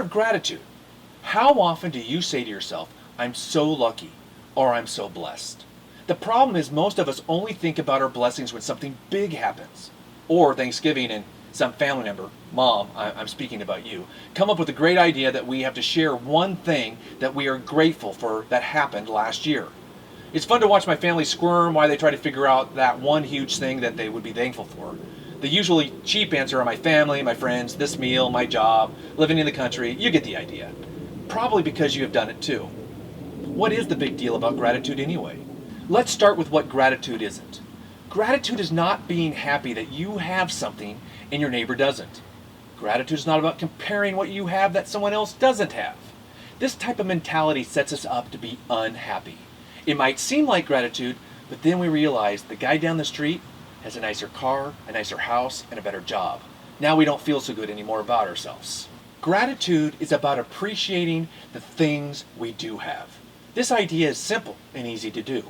of gratitude. How often do you say to yourself, I'm so lucky, or I'm so blessed? The problem is most of us only think about our blessings when something big happens. Or Thanksgiving and some family member, mom, I'm speaking about you, come up with a great idea that we have to share one thing that we are grateful for that happened last year. It's fun to watch my family squirm while they try to figure out that one huge thing that they would be thankful for. The usually cheap answer are my family, my friends, this meal, my job, living in the country. You get the idea. Probably because you have done it too. What is the big deal about gratitude anyway? Let's start with what gratitude isn't. Gratitude is not being happy that you have something and your neighbor doesn't. Gratitude is not about comparing what you have that someone else doesn't have. This type of mentality sets us up to be unhappy. It might seem like gratitude, but then we realize the guy down the street has a nicer car, a nicer house, and a better job. Now we don't feel so good anymore about ourselves. Gratitude is about appreciating the things we do have. This idea is simple and easy to do.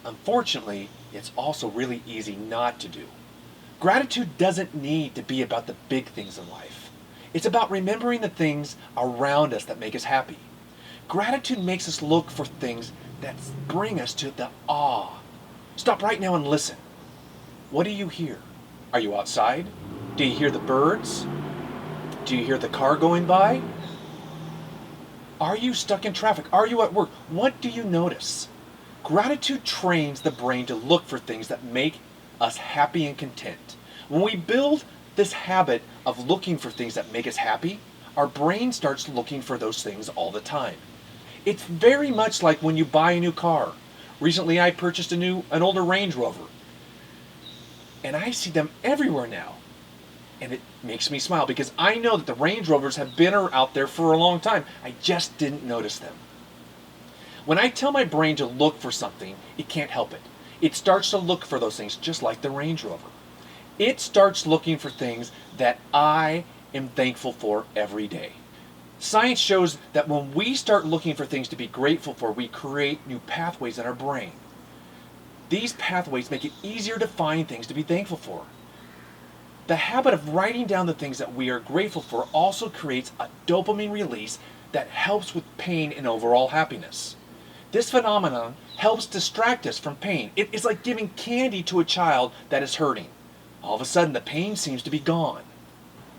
Unfortunately, it's also really easy not to do. Gratitude doesn't need to be about the big things in life. It's about remembering the things around us that make us happy. Gratitude makes us look for things that bring us to the awe. Stop right now and listen. What do you hear? Are you outside? Do you hear the birds? Do you hear the car going by? Are you stuck in traffic? Are you at work? What do you notice? Gratitude trains the brain to look for things that make us happy and content. When we build this habit of looking for things that make us happy, our brain starts looking for those things all the time. It's very much like when you buy a new car. Recently I purchased an older Range Rover. And I see them everywhere now. And it makes me smile because I know that the Range Rovers have been out there for a long time. I just didn't notice them. When I tell my brain to look for something, it can't help it. It starts to look for those things just like the Range Rover. It starts looking for things that I am thankful for every day. Science shows that when we start looking for things to be grateful for, we create new pathways in our brain. These pathways make it easier to find things to be thankful for. The habit of writing down the things that we are grateful for also creates a dopamine release that helps with pain and overall happiness. This phenomenon helps distract us from pain. It is like giving candy to a child that is hurting. All of a sudden, the pain seems to be gone.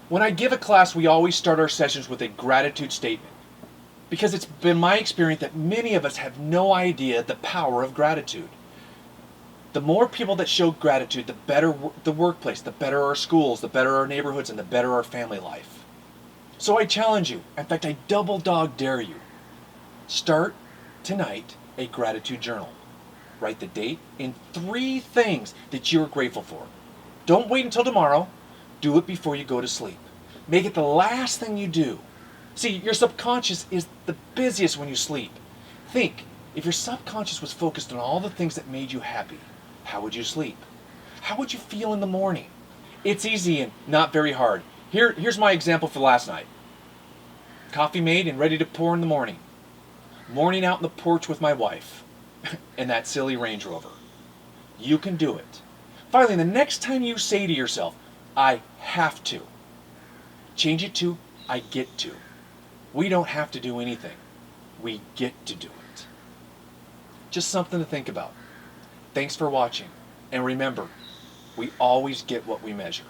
When I give a class, we always start our sessions with a gratitude statement, because it's been my experience that many of us have no idea the power of gratitude. The more people that show gratitude, the better the workplace, the better our schools, the better our neighborhoods, and the better our family life. So I challenge you, in fact I double dog dare you, start tonight a gratitude journal. Write the date and 3 things that you're grateful for. Don't wait until tomorrow. Do it before you go to sleep. Make it the last thing you do. See, your subconscious is the busiest when you sleep. Think, if your subconscious was focused on all the things that made you happy, how would you sleep? How would you feel in the morning? It's easy and not very hard. Here's my example for last night. Coffee made and ready to pour in the morning. Morning out on the porch with my wife. And that silly Range Rover. You can do it. Finally, the next time you say to yourself, I have to, change it to, I get to. We don't have to do anything. We get to do it. Just something to think about. Thanks for watching. And remember, we always get what we measure.